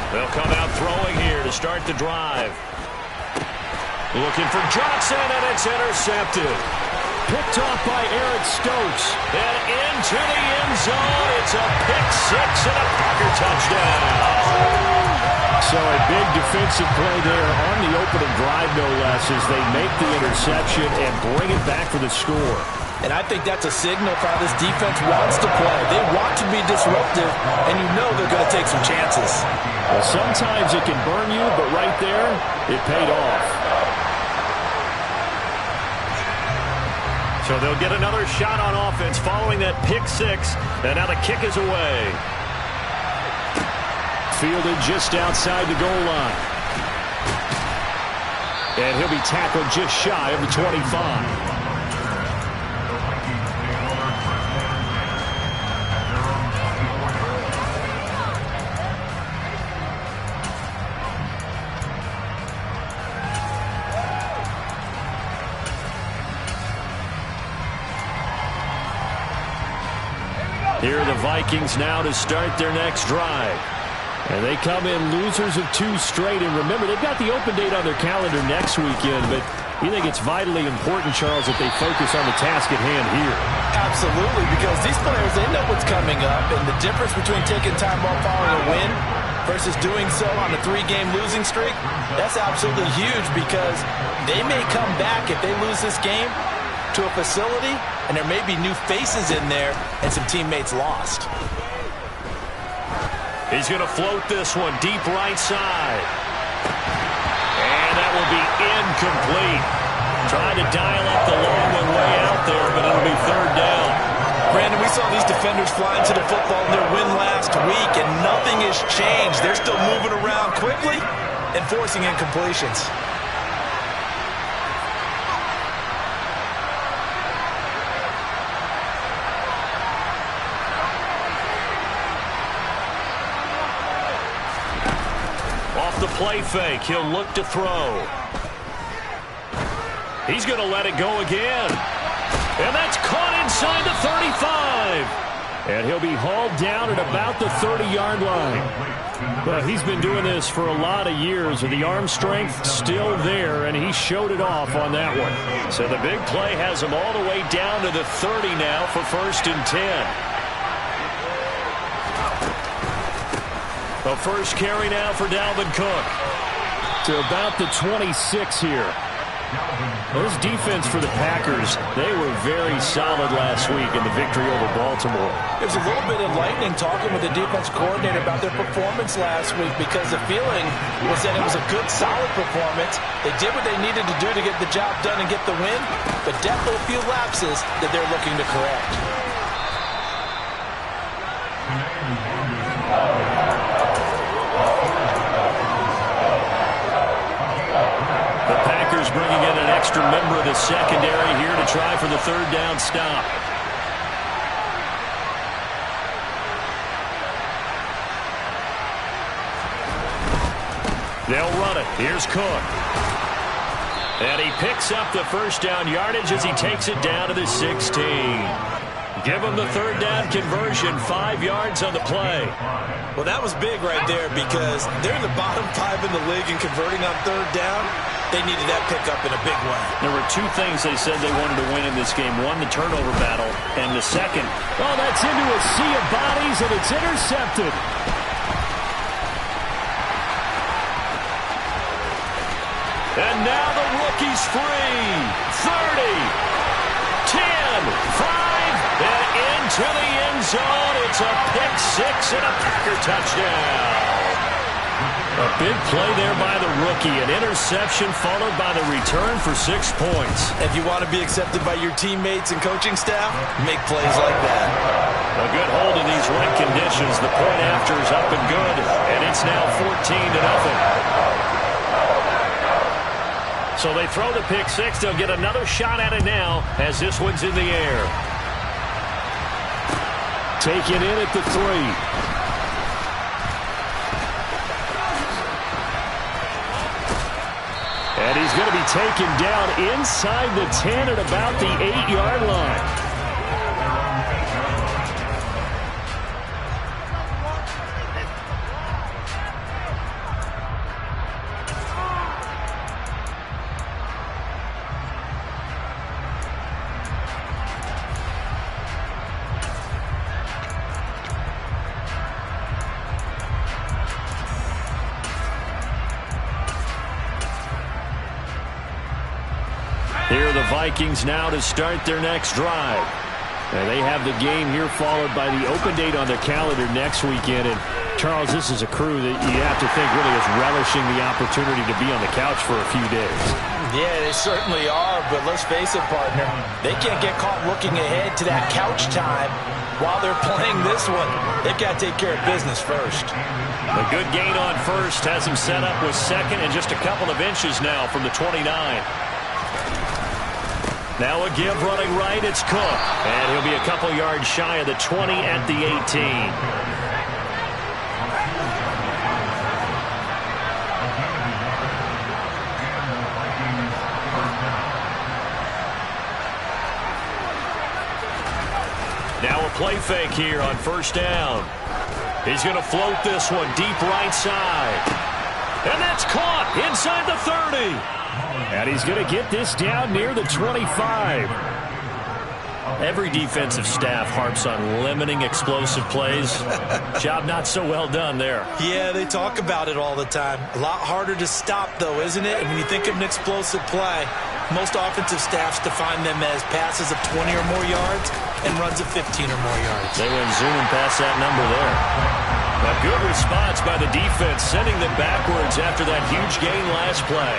They'll come out throwing here to start the drive. Looking for Johnson, and it's intercepted. Picked off by Eric Stokes. And into the end zone. It's a pick six and a Packer touchdown. So a big defensive play there on the opening drive, no less, as they make the interception and bring it back for the score. And I think that's a signal for how this defense wants to play. They want to be disruptive, and you know they're going to take some chances. Well, sometimes it can burn you, but right there, it paid off. So they'll get another shot on offense following that pick six, and now the kick is away. Fielded just outside the goal line. And he'll be tackled just shy of the 25. Here are the Vikings now to start their next drive. And they come in losers of 2 straight. And remember, they've got the open date on their calendar next weekend. But you think it's vitally important, Charles, that they focus on the task at hand here? Absolutely, because these players, they know what's coming up. And the difference between taking time off following a win versus doing so on a 3-game losing streak, that's absolutely huge, because they may come back if they lose this game to a facility, and there may be new faces in there and some teammates lost. He's going to float this one deep right side. And that will be incomplete. Trying to dial up the long one way out there, but it'll be third down. Brandon, we saw these defenders fly into the football in their win last week, and nothing has changed. They're still moving around quickly and forcing incompletions. The play fake. He'll look to throw. He's going to let it go again. And that's caught inside the 35. And he'll be hauled down at about the 30-yard line. Well, he's been doing this for a lot of years, and the arm strength still there, and he showed it off on that one. So the big play has him all the way down to the 30 now for 1st and 10. The first carry now for Dalvin Cook. To about the 26 here. This defense for the Packers, they were very solid last week in the victory over Baltimore. There's a little bit of lightning talking with the defense coordinator about their performance last week, because the feeling was that it was a good, solid performance. They did what they needed to do to get the job done and get the win, but definitely a few lapses that they're looking to correct. Bringing in an extra member of the secondary here to try for the third down stop. They'll run it. Here's Cook. And he picks up the first down yardage as he takes it down to the 16. Give him the third down conversion, 5 yards on the play. Well, that was big right there, because they're in the bottom 5 in the league in converting on third down. They needed that pickup in a big way. There were 2 things they said they wanted to win in this game. One, the turnover battle, and the second. Oh, that's into a sea of bodies, and it's intercepted. And now the rookie's free. 30, 10, 5, and into the end zone. It's a pick six and a Packer touchdown. A big play there by the rookie. An interception followed by the return for 6 points. If you want to be accepted by your teammates and coaching staff, make plays like that. A good hold in these wet conditions. The point after is up and good, and it's now 14-0. So they throw the pick six. They'll get another shot at it now as this one's in the air. Taken in at the 3. And he's going to be taken down inside the 10 at about the 8-yard line. the Vikings now to start their next drive. And they have the game here followed by the open date on their calendar next weekend. And, Charles, this is a crew that you have to think really is relishing the opportunity to be on the couch for a few days. Yeah, they certainly are, but let's face it, partner. They can't get caught looking ahead to that couch time while they're playing this one. They've got to take care of business first. A good gain on first has him set up with second and just a couple of inches now from the 29. Now a give running right, it's Cook. And he'll be a couple yards shy of the 20 at the 18. Now a play fake here on first down. He's going to float this one deep right side. And that's caught inside the 30. And he's going to get this down near the 25. Every defensive staff harps on limiting explosive plays. Job not so well done there. Yeah, they talk about it all the time. A lot harder to stop, though, isn't it? And when you think of an explosive play, most offensive staffs define them as passes of 20 or more yards and runs of 15 or more yards. They went zooming past that number there. A good response by the defense, sending them backwards after that huge gain last play.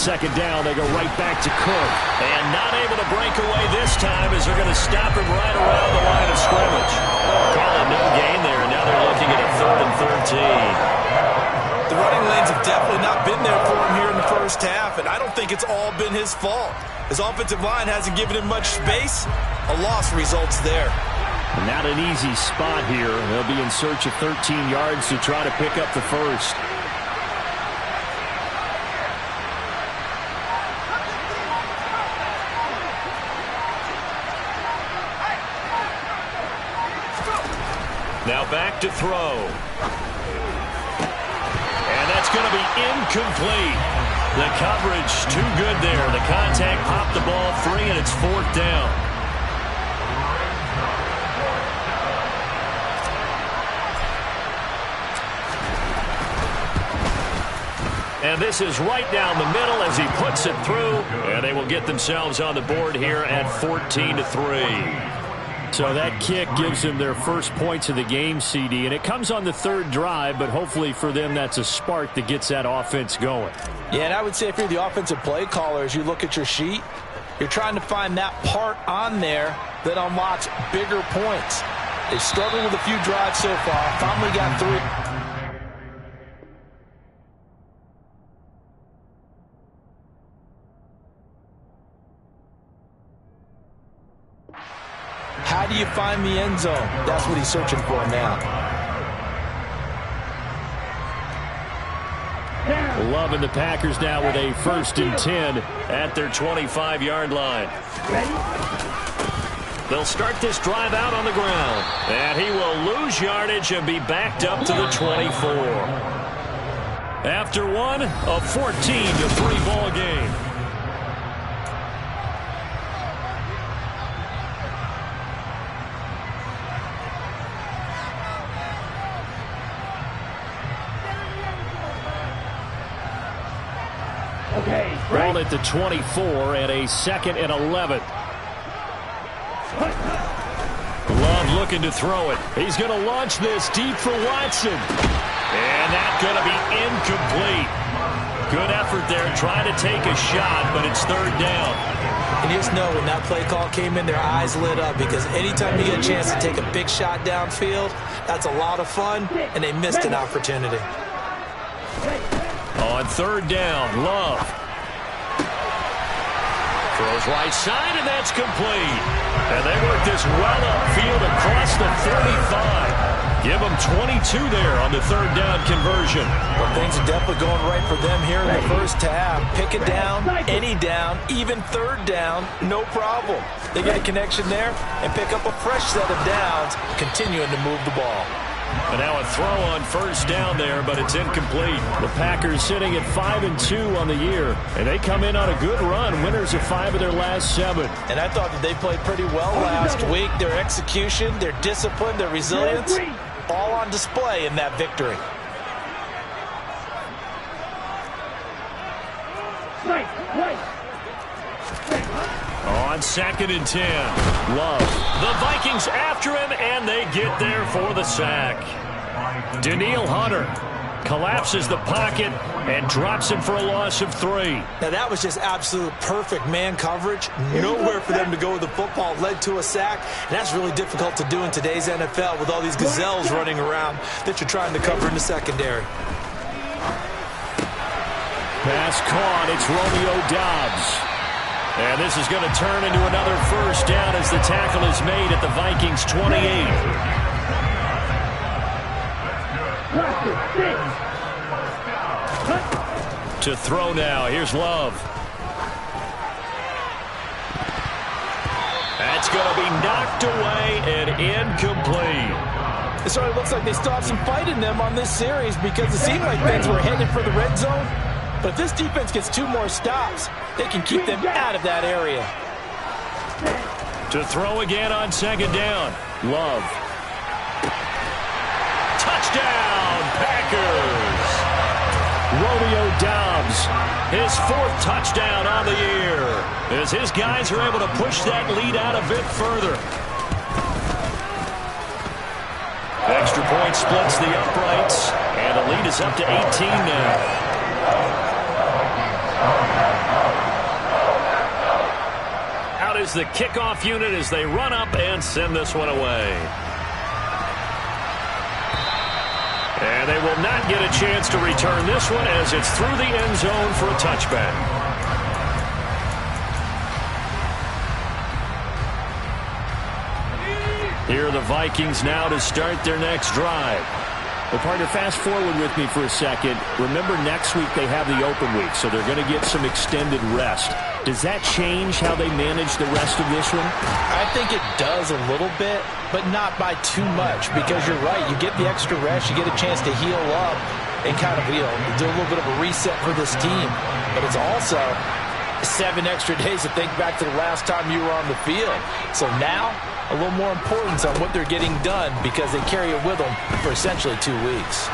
Second down, they go right back to Cook. And not able to break away this time as they're going to stop him right around the line of scrimmage. Call it no gain there, and now they're looking at a 3rd and 13. The running lanes have definitely not been there for him here in the first half, and I don't think it's all been his fault. His offensive line hasn't given him much space. A loss results there. Not an easy spot here. They'll be in search of 13 yards to try to pick up the first. Now back to throw. And that's going to be incomplete. The coverage too good there. The contact popped the ball free, and it's 4th down. And this is right down the middle as he puts it through. And they will get themselves on the board here at 14-3. So that kick gives them their first points of the game, CD, and it comes on the 3rd drive, but hopefully for them that's a spark that gets that offense going. Yeah, and I would say if you're the offensive play caller, as you look at your sheet, you're trying to find that part on there that unlocks bigger points. They've struggled with a few drives so far, finally got 3. How do you find the end zone? That's what he's searching for now. Loving the Packers now with a 1st and 10 at their 25-yard line. They'll start this drive out on the ground. And he will lose yardage and be backed up to the 24. After one, a 14-3 ball game. Ball at the 24 and a 2nd and 11. Love looking to throw it. He's going to launch this deep for Watson. And that's going to be incomplete. Good effort there trying to take a shot, but it's 3rd down. And you just know when that play call came in, their eyes lit up because anytime you get a chance to take a big shot downfield, that's a lot of fun, and they missed an opportunity. On 3rd down, Love. Throws right side, and that's complete. And they work this well upfield across the 35. Give them 22 there on the 3rd down conversion. Well, things are definitely going right for them here in the first half. Pick it down, any down, even 3rd down, no problem. They get a connection there and pick up a fresh set of downs, continuing to move the ball. And now a throw on 1st down there, but it's incomplete. The Packers sitting at 5-2 on the year, and they come in on a good run, winners of 5 of their last 7. And I thought that they played pretty well last week. Their execution, their discipline, their resilience, all on display in that victory. On 2nd and 10. Love. The Vikings after him, and they get there for the sack. Danielle Hunter collapses the pocket and drops him for a loss of 3. Now, that was just absolute perfect man coverage. Nowhere for them to go with the football. Led to a sack, and that's really difficult to do in today's NFL with all these gazelles running around that you're trying to cover in the secondary. Pass caught. It's Romeo Doubs. And this is going to turn into another first down as the tackle is made at the Vikings' 28. To throw now. Here's Love. That's going to be knocked away and incomplete. It certainly looks like they still have some fight in them on this series because it seemed like things were headed for the red zone. But if this defense gets 2 more stops, they can keep them out of that area. To throw again on 2nd down. Love. Touchdown, Packers! Romeo Doubs, his 4th touchdown on the year, as his guys are able to push that lead out a bit further. Extra point splits the uprights, and the lead is up to 18 now. Out is the kickoff unit as they run up and send this one away. And they will not get a chance to return this one as it's through the end zone for a touchback. Here are the Vikings now to start their next drive. Well, partner, fast forward with me for a second. Remember, next week they have the open week, so they're going to get some extended rest. Does that change how they manage the rest of this one? I think it does a little bit, but not by too much, because you're right. You get the extra rest. You get a chance to heal up and kind of, do a little bit of a reset for this team. But it's also 7 extra days to think back to the last time you were on the field. So now, a little more importance on what they're getting done because they carry it with them for essentially 2 weeks.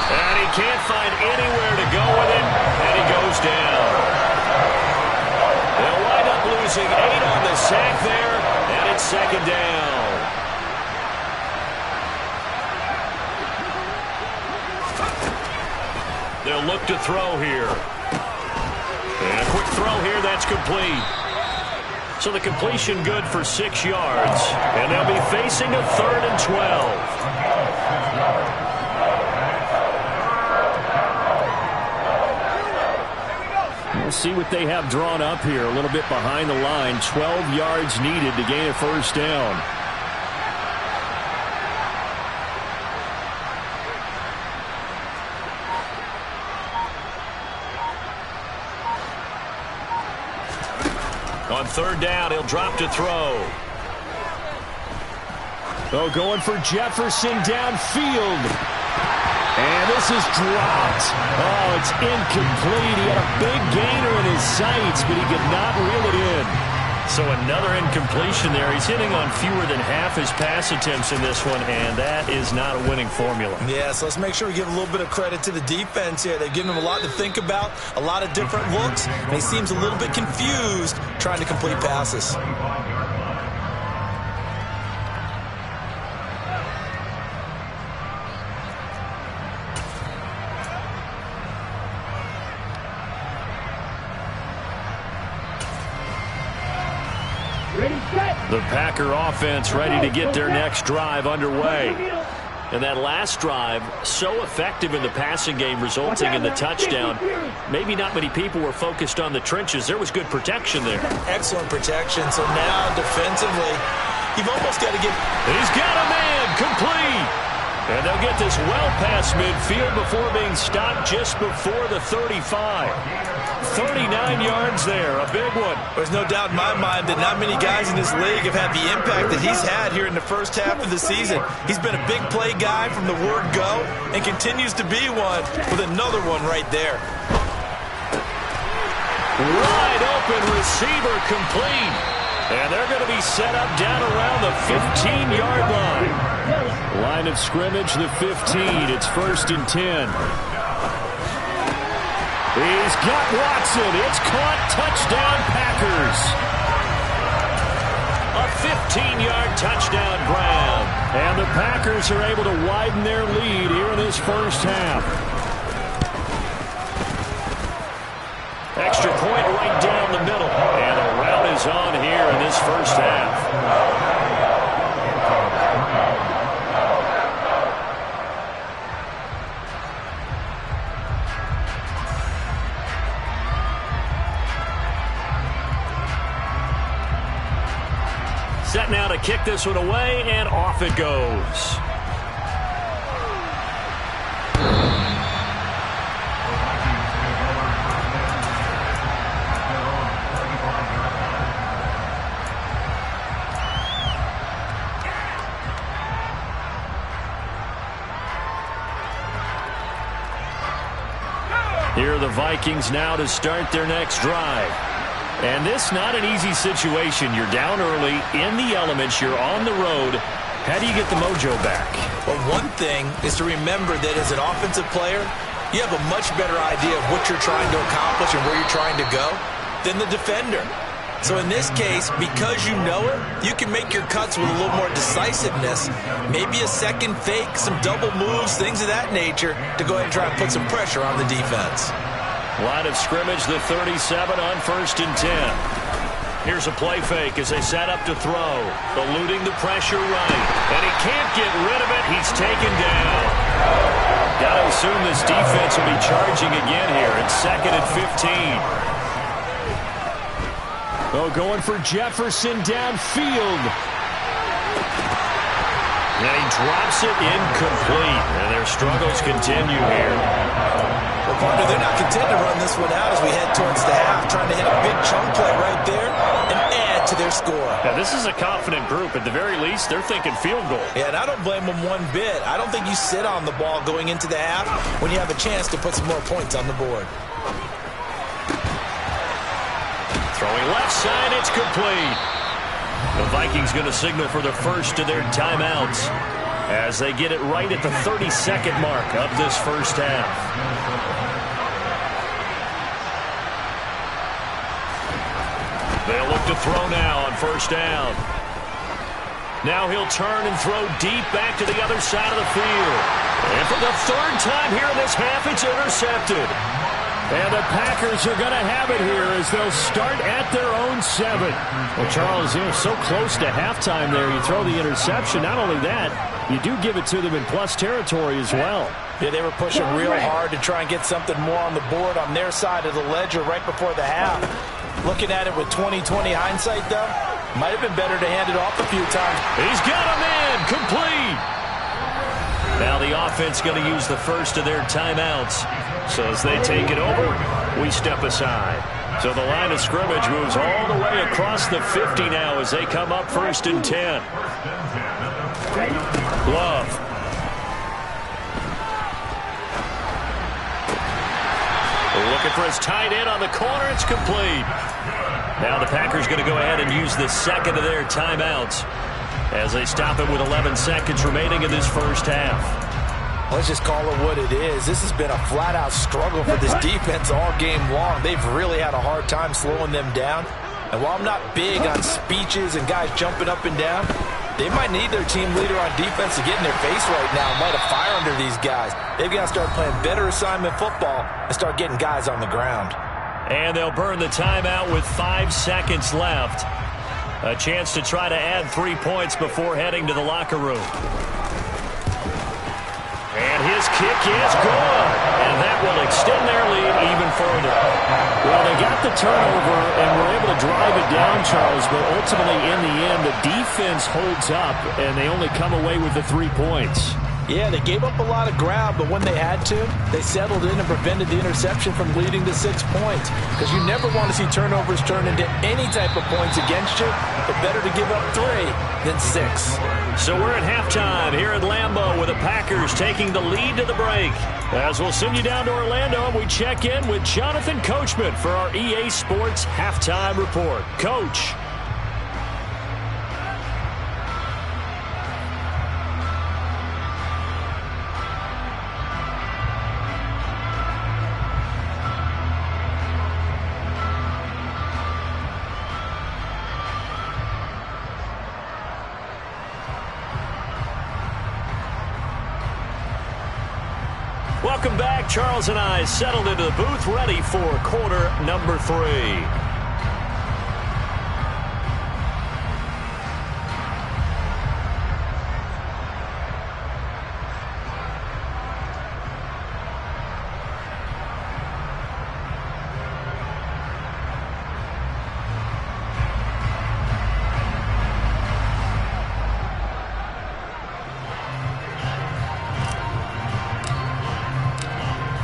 And he can't find anywhere to go with it, and he goes down. They'll wind up losing 8 on the sack there, and it's 2nd down. They'll look to throw here. And a quick throw here, that's complete. So the completion good for 6 yards. And they'll be facing a 3rd and 12. We'll see what they have drawn up here. A little bit behind the line. 12 yards needed to gain a first down. On 3rd down, he'll drop to throw. Oh, going for Jefferson downfield. And this is dropped. Oh, it's incomplete. He had a big gainer in his sights, but he could not reel it in. So another incompletion there. He's hitting on fewer than half his pass attempts in this one, and that is not a winning formula. Yeah, so let's make sure we give a little bit of credit to the defense here. They've given him a lot to think about, a lot of different looks, and he seems a little bit confused trying to complete passes. The Packer offense ready to get their next drive underway. And that last drive, so effective in the passing game, resulting in the touchdown. Maybe not many people were focused on the trenches. There was good protection there. Excellent protection. So now defensively, you've almost got to get... He's got a man complete. And they'll get this well past midfield before being stopped just before the 35. 39 yards there, a big one. There's no doubt in my mind that not many guys in this league have had the impact that he's had here in the first half of the season. He's been a big play guy from the word go and continues to be one with another one right there. Wide open receiver complete. And they're going to be set up down around the 15-yard line. Line of scrimmage, the 15. It's 1st and 10. He's got Watson. It's caught. Touchdown, Packers. Packers are able to widen their lead here in this first half. Extra point right down the middle. And a rout is on here in this first half. Set now to kick this one away, and off it goes. Here are the Vikings now to start their next drive. And this not an easy situation. You're down early, in the elements, you're on the road. How do you get the mojo back? Well, one thing is to remember that as an offensive player, you have a much better idea of what you're trying to accomplish and where you're trying to go than the defender. So in this case, because you know it, you can make your cuts with a little more decisiveness. Maybe a second fake, some double moves, things of that nature to go ahead and try and put some pressure on the defense. Line of scrimmage, the 37 on 1st and 10. Here's a play fake as they set up to throw. Eluding the pressure right. And he can't get rid of it. He's taken down. Got to assume this defense will be charging again here. It's 2nd and 15. Oh, going for Jefferson downfield. And he drops it incomplete. And their struggles continue here. Well, partner, they're not content to run this one out as we head towards the half, trying to hit a big chunk play right there and add to their score. Yeah, this is a confident group. At the very least, they're thinking field goal. Yeah, and I don't blame them one bit. I don't think you sit on the ball going into the half when you have a chance to put some more points on the board. Throwing left side, it's complete. The Vikings going to signal for the first of their timeouts as they get it right at the 32nd mark of this first half. They'll look to throw now on 1st down. Now he'll turn and throw deep back to the other side of the field. And for the 3rd time here in this half, it's intercepted. And the Packers are going to have it here as they'll start at their own 7. Well, Charles, you're so close to halftime there. You throw the interception. Not only that, you do give it to them in plus territory as well. Yeah, they were pushing real hard to try and get something more on the board on their side of the ledger right before the half. Looking at it with 20/20 hindsight, though, might have been better to hand it off a few times. He's got a man complete. Now the offense going to use the first of their timeouts. So as they take it over, we step aside. So the line of scrimmage moves all the way across the 50 now as they come up 1st and 10. Love. Looking for his tight end on the corner. It's complete. Now the Packers going to go ahead and use the 2nd of their timeouts as they stop it with 11 seconds remaining in this first half. Let's just call it what it is. This has been a flat-out struggle for this defense all game long. They've really had a hard time slowing them down. And while I'm not big on speeches and guys jumping up and down, they might need their team leader on defense to get in their face right now and light a fire under these guys. They've got to start playing better assignment football and start getting guys on the ground. And they'll burn the timeout with 5 seconds left. A chance to try to add 3 points before heading to the locker room. And his kick is good. And that will extend their lead even further. Well, they got the turnover and were able to drive it down, Charles, but ultimately in the end, the defense holds up, and they only come away with the 3 points. Yeah, they gave up a lot of ground, but when they had to, they settled in and prevented the interception from leading to 6 points. Because you never want to see turnovers turn into any type of points against you, but better to give up 3 than 6. So we're at halftime here at Lambeau with the Packers taking the lead to the break. As we'll send you down to Orlando, and we check in with Jonathan Coachman for our EA Sports Halftime Report. Coach. Welcome back. Charles and I settled into the booth, ready for quarter number 3.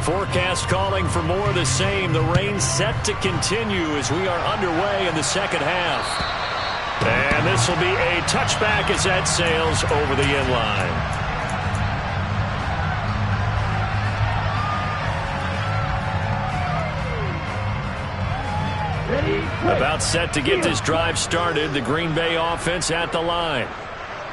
Forecast calling for more of the same. The rain set to continue as we are underway in the second half. And this will be a touchback as that sails over the inline. About set to get this drive started. The Green Bay offense at the line.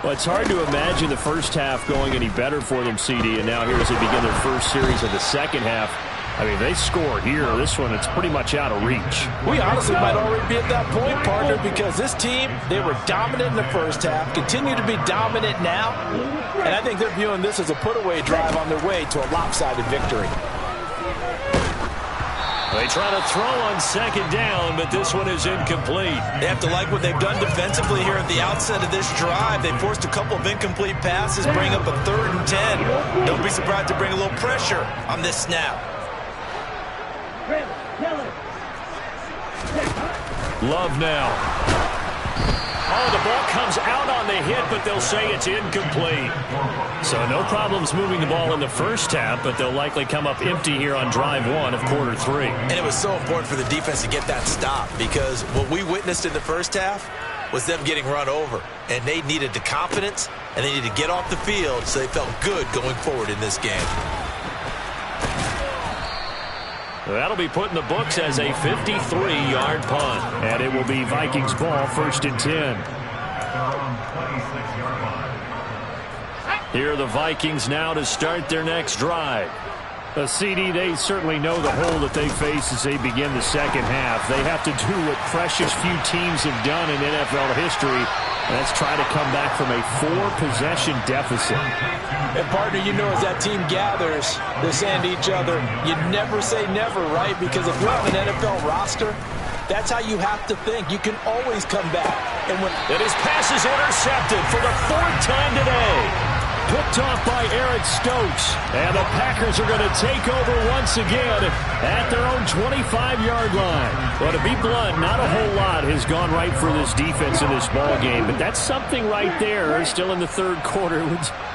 Well, it's hard to imagine the first half going any better for them, CD, and now here as they begin their first series of the second half. I mean, they score here. This one, it's pretty much out of reach. We honestly might already be at that point, partner, because this team, they were dominant in the first half, continue to be dominant now, and I think they're viewing this as a put-away drive on their way to a lopsided victory. They try to throw on second down, but this one is incomplete. They have to like what they've done defensively here at the outset of this drive. They forced a couple of incomplete passes, bring up a 3rd and 10. Don't be surprised to bring a little pressure on this snap. Love now. Oh, the ball comes out on the hit, but they'll say it's incomplete. So no problems moving the ball in the first half, but they'll likely come up empty here on drive 1 of quarter 3. And it was so important for the defense to get that stop because what we witnessed in the first half was them getting run over. And they needed the confidence, and they needed to get off the field so they felt good going forward in this game. That'll be put in the books as a 53-yard punt. And it will be Vikings ball, 1st and 10. Here are the Vikings now to start their next drive. CD, they certainly know the hole that they face as they begin the second half. They have to do what precious few teams have done in NFL history. Let's try to come back from a 4-possession deficit. And, partner, you know as that team gathers, they're saying to each other, you never say never, right? Because if you're on an NFL roster, that's how you have to think. You can always come back. And his pass is intercepted for the 4th time today. Picked off by Eric Stokes. And the Packers are going to take over once again at their own 25-yard line. Well, to be blunt, not a whole lot has gone right for this defense in this ball game, but that's something right there. Still in the 3rd quarter.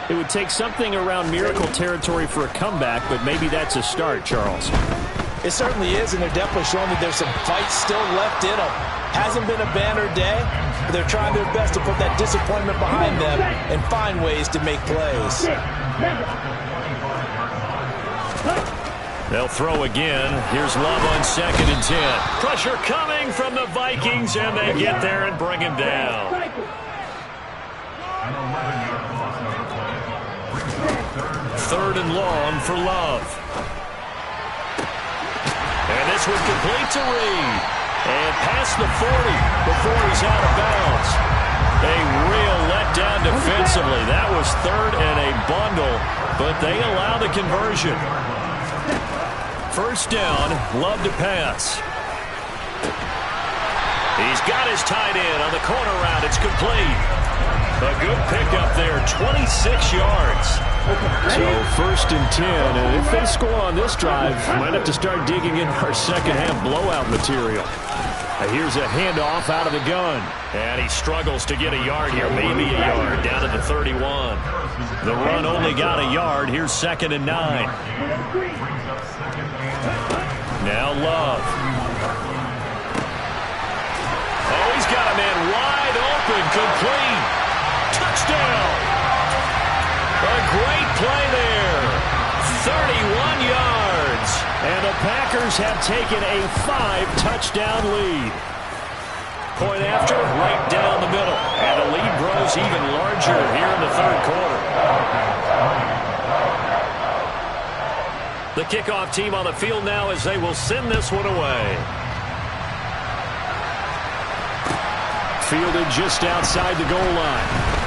It would take something around miracle territory for a comeback, but maybe that's a start, Charles. It certainly is, and they're definitely showing that there's some fight still left in them. Hasn't been a banner day, but they're trying their best to put that disappointment behind them and find ways to make plays. They'll throw again. Here's Love on 2nd and 10. Pressure coming from the Vikings, and they get there and bring him down. Third and long for Love. And this one complete to Reed. And past the 40 before he's out of bounds. A real letdown defensively. That was 3rd and a bundle, but they allow the conversion. First down, Love to pass. He's got his tight end on the corner route. It's complete. A good pickup there, 26 yards. So 1st and 10, and if they score on this drive, might have to start digging in our second half blowout material. Here's a handoff out of the gun. And he struggles to get a yard here, maybe a yard, down to the 31. The run only got a yard. Here's 2nd and 9. Now Love. Oh, he's got a man wide open, complete. Touchdown. A great play there. 31 yards. And the Packers have taken a 5-touchdown lead. Point after, right down the middle. And the lead grows even larger here in the 3rd quarter. The kickoff team on the field now as they will send this one away. Fielded just outside the goal line.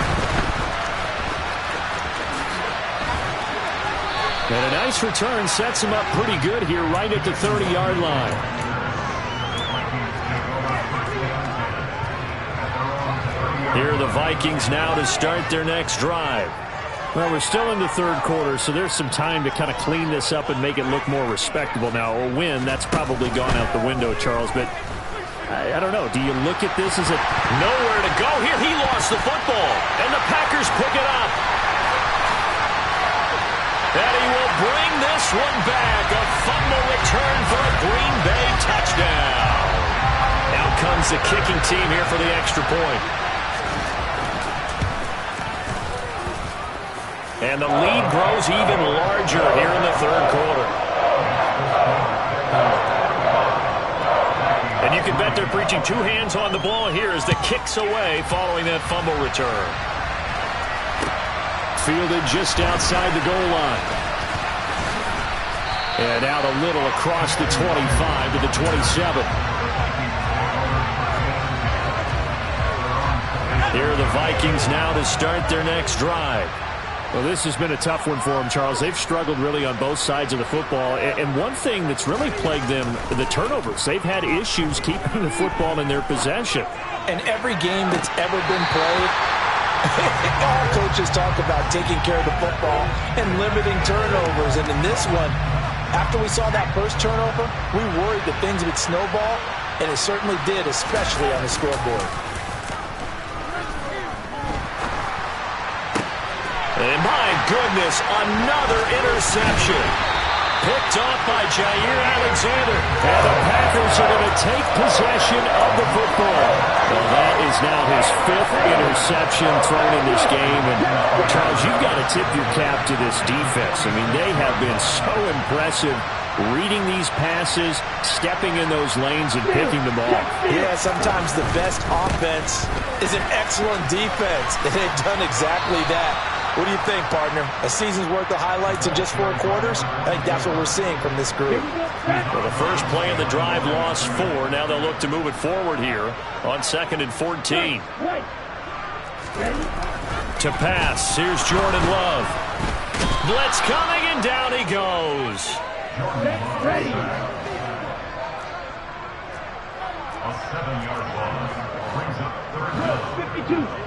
And a nice return sets him up pretty good here right at the 30-yard line. Here are the Vikings now to start their next drive. Well, we're still in the third quarter, so there's some time to kind of clean this up and make it look more respectable now. A win, that's probably gone out the window, Charles, but I don't know. Do you look at this as nowhere to go here? He lost the football, and the Packers pick it up. And he will bring this one back. A fumble return for a Green Bay touchdown. Out comes the kicking team here for the extra point. And the lead grows even larger here in the third quarter. And you can bet they're preaching two hands on the ball here as the kick's away following that fumble return. Fielded just outside the goal line. And out a little across the 25 to the 27. Here are the Vikings now to start their next drive. Well, this has been a tough one for them, Charles. They've struggled really on both sides of the football. And one thing that's really plagued them, the turnovers. They've had issues keeping the football in their possession. And every game that's ever been played, all coaches talk about taking care of the football and limiting turnovers. And in this one, after we saw that first turnover, we worried that things would snowball, and it certainly did, especially on the scoreboard. And my goodness, another interception. Picked off by Jair Alexander. And the Packers are going to take possession of the football. Well, that is now his fifth interception thrown in this game. And, Charles, you've got to tip your cap to this defense. I mean, they have been so impressive reading these passes, stepping in those lanes, and picking them off. Yeah, sometimes the best offense is an excellent defense. And they've done exactly that. What do you think, partner? A season's worth of highlights in just 4 quarters? I think that's what we're seeing from this group. Well, the first play of the drive lost 4. Now they'll look to move it forward here on 2nd and 14. To pass, here's Jordan Love. Blitz coming, and down he goes. Ready. A 7-yard loss brings up 3rd down. 52.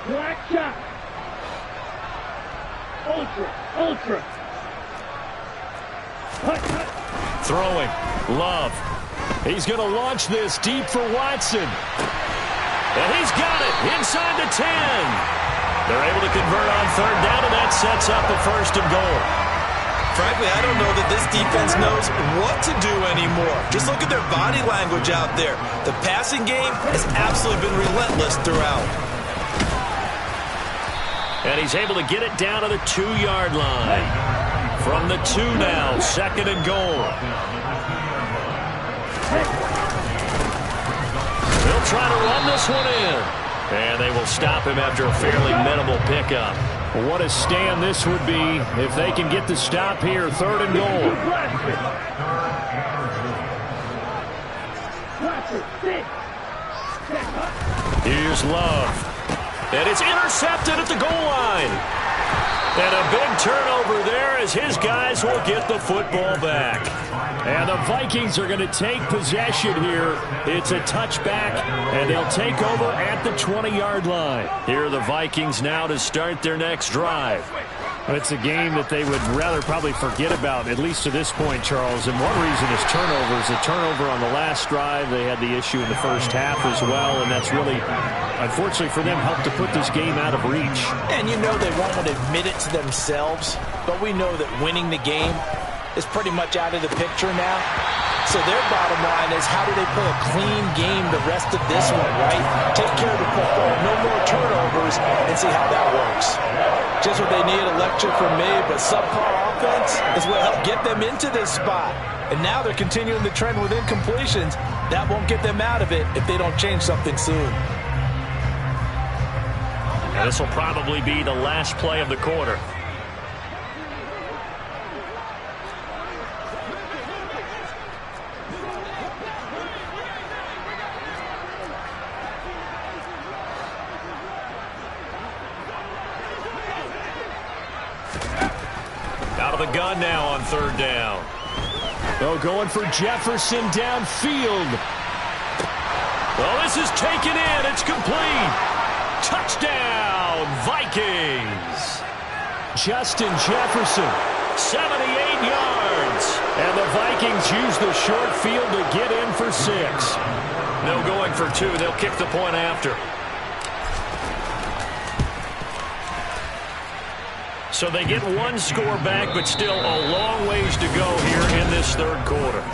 Black shot. Ultra. Throwing. Love. He's going to launch this deep for Watson. And he's got it inside the 10. They're able to convert on 3rd down, and that sets up the 1st and goal. Frankly, I don't know that this defense knows what to do anymore. Just look at their body language out there. The passing game has absolutely been relentless throughout. And he's able to get it down to the 2-yard line. From the 2 now, 2nd and goal. They'll try to run this one in. And they will stop him after a fairly minimal pickup. Well, what a stand this would be if they can get the stop here, 3rd and goal. Here's Love. And it's intercepted at the goal line. And a big turnover there as his guys will get the football back. And the Vikings are going to take possession here. It's a touchback, and they'll take over at the 20-yard line. Here are the Vikings now to start their next drive. It's a game that they would rather probably forget about, at least to this point, Charles. And one reason is turnovers. The turnover on the last drive, they had the issue in the first half as well, and that's really, unfortunately for them, helped to put this game out of reach. And you know they won't want to admit it to themselves, but we know that winning the game is pretty much out of the picture now. So their bottom line is, how do they play a clean game the rest of this one, right? Take care of the football, no more turnovers, and see how that works. Just what they need, a lecture from me, but subpar offense is what helped get them into this spot. And now they're continuing the trend with incompletions. That won't get them out of it if they don't change something soon. And this will probably be the last play of the quarter. the gun now on third down. Oh, going for Jefferson downfield. Well, this is taken in. It's complete. Touchdown, Vikings. Justin Jefferson. 78 yards. And the Vikings use the short field to get in for 6. No going for 2. They'll kick the point after. So they get 1 score back, but still a long ways to go here in this third quarter.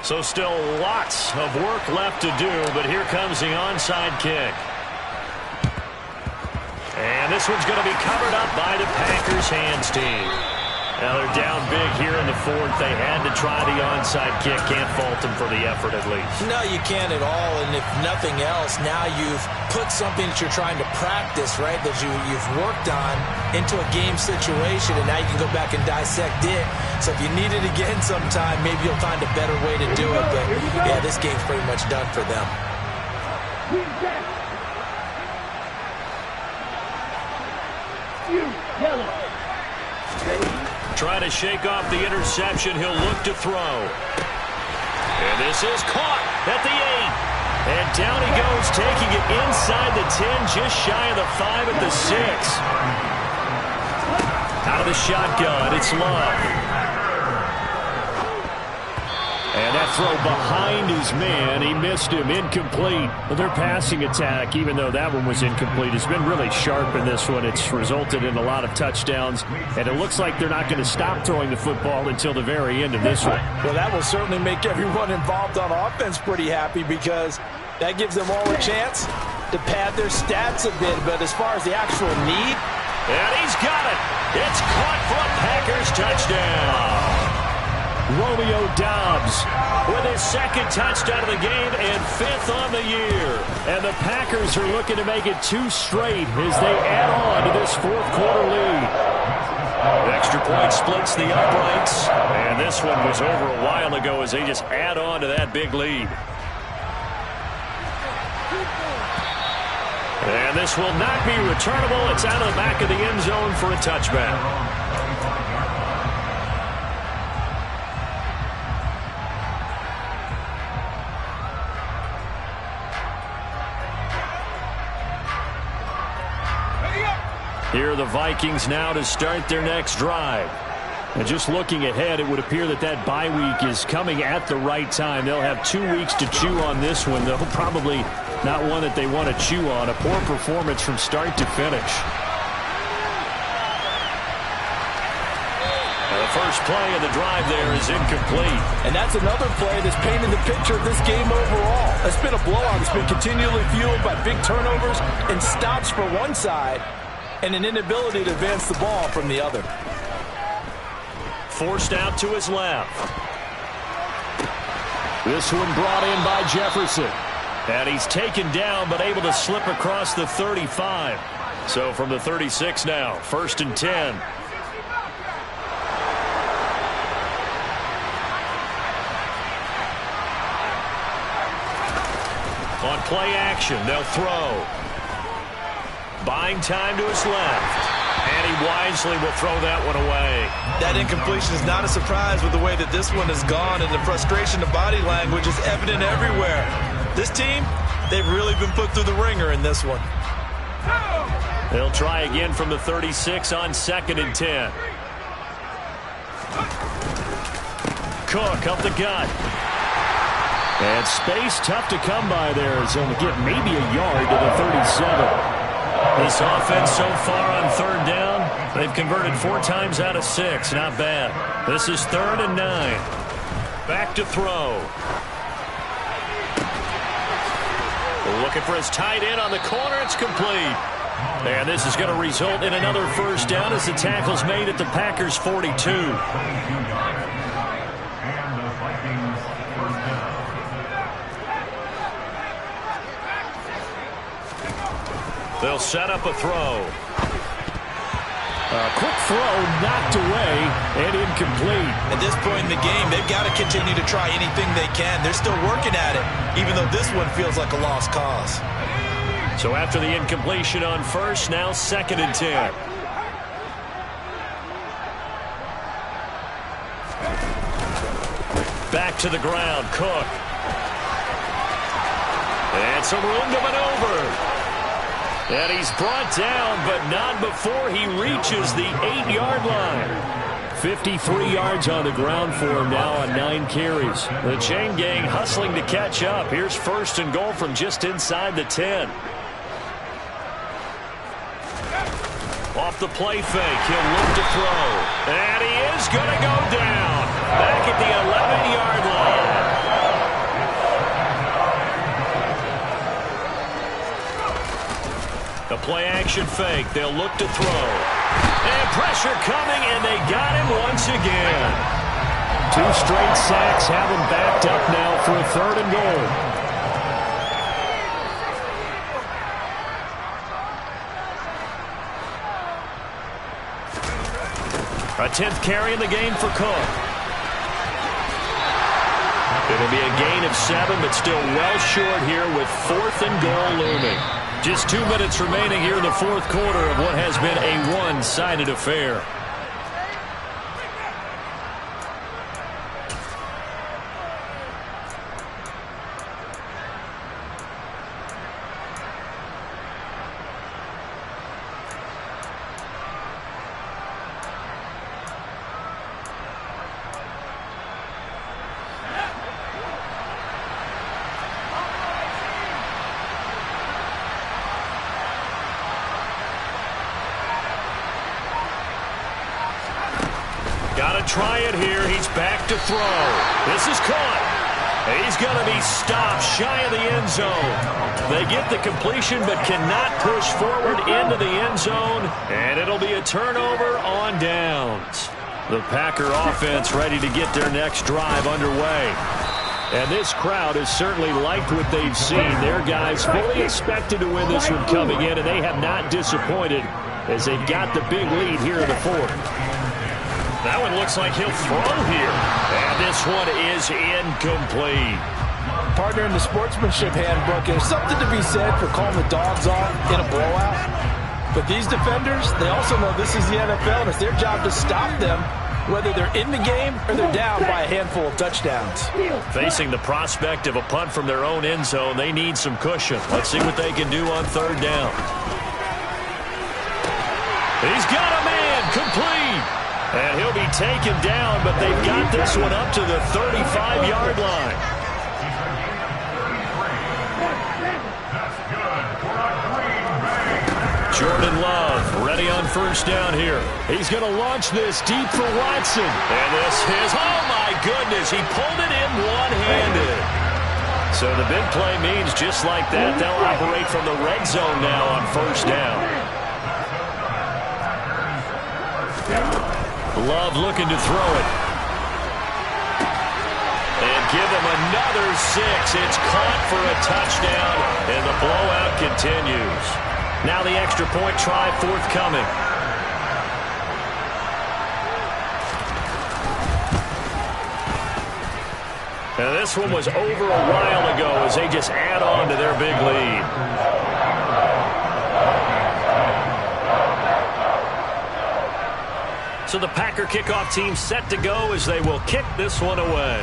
So still lots of work left to do, but here comes the onside kick. And this one's going to be covered up by the Packers hands team. Now they're down big here in the fourth. They had to try the onside kick. Can't fault them for the effort at least. No, you can't at all. And if nothing else, now you've put something that you're trying to practice, right, that you've worked on into a game situation, and now you can go back and dissect it. So if you need it again sometime, maybe you'll find a better way to do it. But, yeah, this game's pretty much done for them. Trying to shake off the interception. He'll look to throw. And this is caught at the 8. And down he goes, taking it inside the 10, just shy of the 5 at the 6. Out of the shotgun, it's Love. And that throw behind his man, he missed him, incomplete. Well, their passing attack, even though that one was incomplete, has been really sharp in this one. It's resulted in a lot of touchdowns, and it looks like they're not going to stop throwing the football until the very end of this one. Well, that will certainly make everyone involved on offense pretty happy, because that gives them all a chance to pad their stats a bit. But as far as the actual need, and he's got it. It's caught for a Packers touchdown. Romeo Doubs with his 2nd touchdown of the game and 5th on the year. And the Packers are looking to make it 2 straight as they add on to this 4th quarter lead. Extra point splits the uprights. And this one was over a while ago as they just add on to that big lead. And this will not be returnable. It's out of the back of the end zone for a touchback. Here are the Vikings now to start their next drive. And just looking ahead, it would appear that that bye week is coming at the right time. They'll have 2 weeks to chew on this one, though probably not one that they want to chew on. A poor performance from start to finish. The first play of the drive there is incomplete. And that's another play that's painting the picture of this game overall. It's been a blowout. It's been continually fueled by big turnovers and stops for one side, and an inability to advance the ball from the other. Forced out to his left. This one brought in by Jefferson. And he's taken down, but able to slip across the 35. So from the 36 now, 1st and 10. On play action, they'll throw. Buying time to his left. And he wisely will throw that one away. That incompletion is not a surprise with the way that this one has gone, and the frustration of body language is evident everywhere. This team, they've really been put through the ringer in this one. They'll try again from the 36 on 2nd and 10. Cook up the gut. And space tough to come by there. So to get maybe a yard to the 37. This offense so far on 3rd down, they've converted 4 times out of 6. Not bad. This is 3rd and 9. Back to throw. Looking for his tight end on the corner. It's complete. And this is going to result in another 1st down as the tackle's made at the Packers' 42. They'll set up a throw. A quick throw knocked away and incomplete. At this point in the game, they've got to continue to try anything they can. They're still working at it, even though this one feels like a lost cause. So after the incompletion on 1st, now 2nd and 10. back to the ground. Cook. And some room to maneuver. And he's brought down, but not before he reaches the 8-yard line. 53 yards on the ground for him now on 9 carries. The chain gang hustling to catch up. Here's 1st and goal from just inside the 10. Off the play fake, he'll look to throw. And he is going to go down. Back at the 11-yard line. The play action fake, they'll look to throw. And pressure coming, and they got him once again. 2 straight sacks have him backed up now for a 3rd and goal. A 10th carry in the game for Cook. It'll be a gain of 7, but still well short here with 4th and goal looming. Just 2 minutes remaining here in the 4th quarter of what has been a one-sided affair. Got to try it here. He's back to throw. This is caught. He's going to be stopped shy of the end zone. They get the completion but cannot push forward into the end zone, and it'll be a turnover on downs. The Packer offense ready to get their next drive underway. And this crowd has certainly liked what they've seen. Their guys fully expected to win this one coming in, and they have not disappointed as they've got the big lead here in the 4th. That one looks like he'll throw here. And this one is incomplete. Partner, in the sportsmanship handbook, there's something to be said for calling the dogs off in a blowout. But these defenders, they also know this is the NFL, and it's their job to stop them, whether they're in the game or they're down by a handful of touchdowns. Facing the prospect of a punt from their own end zone, they need some cushion. Let's see what they can do on 3rd down. He's got a man, complete. And he'll be taken down, but they've got this one up to the 35-yard line. Jordan Love ready on 1st down here. He's going to launch this deep for Watson. And this is, oh my goodness, he pulled it in one-handed. So the big play means just like that, they'll operate from the red zone now on 1st down. Love looking to throw it. And give him another 6. It's caught for a touchdown, and the blowout continues. Now the extra point try forthcoming. And this one was over a while ago as they just add on to their big lead. So the Packer kickoff team set to go as they will kick this one away.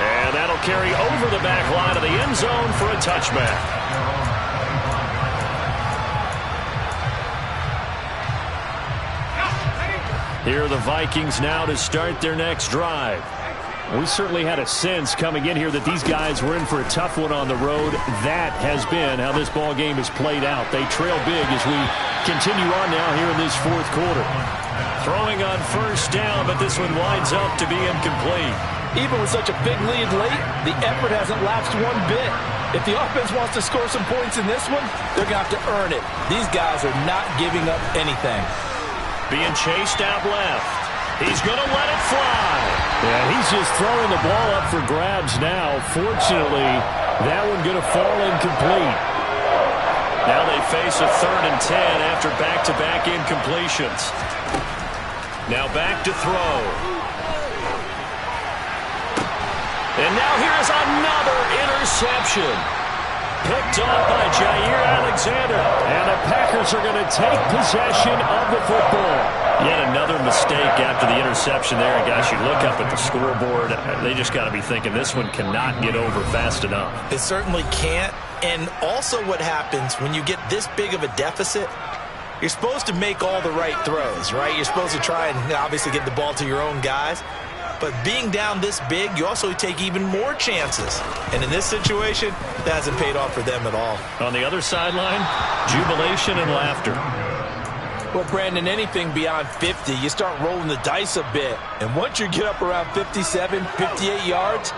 And that'll carry over the back line of the end zone for a touchback. Here are the Vikings now to start their next drive. We certainly had a sense coming in here that these guys were in for a tough one on the road. That has been how this ball game has played out. They trail big as we continue on now here in this 4th quarter. Throwing on 1st down, but this one winds up to be incomplete. Even with such a big lead late, the effort hasn't lapsed one bit. If the offense wants to score some points in this one, they're going to have to earn it. These guys are not giving up anything. Being chased out left. He's going to let it fly. Yeah, he's just throwing the ball up for grabs now. Fortunately, that one going to fall incomplete. Now they face a 3rd and 10 after back-to-back incompletions. Now back to throw. And now here's another interception. picked off by Jair Alexander. And the Packers are going to take possession of the football. Yet another mistake after the interception there. And, guys, you look up at the scoreboard. They just got to be thinking this one cannot get over fast enough. It certainly can't. And also what happens when you get this big of a deficit, you're supposed to make all the right throws, right? You're supposed to try and obviously get the ball to your own guys. But being down this big, you also take even more chances. And in this situation, that hasn't paid off for them at all. On the other sideline, jubilation and laughter. Well, Brandon, anything beyond 50, you start rolling the dice a bit. And once you get up around 57, 58 yards,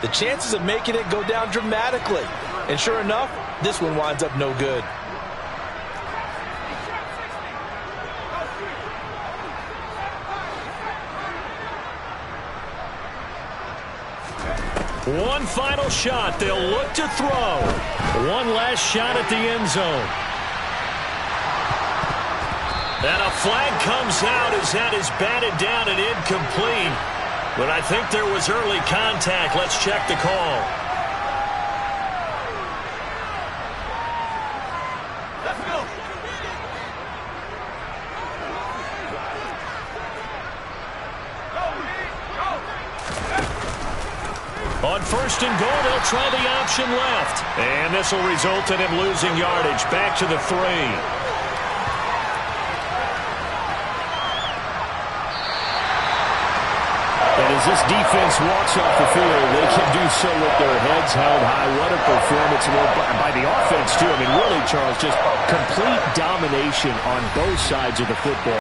the chances of making it go down dramatically. And sure enough, this one winds up no good. One final shot. They'll look to throw. One last shot at the end zone. And a flag comes out as that is batted down and incomplete. But I think there was early contact. Let's check the call. On first and goal, they'll try the option left. And this will result in him losing yardage. Back to the 3. And as this defense walks off the field, they can do so with their heads held high. What a performance by the offense, too. I mean, really, Charles, just complete domination on both sides of the football.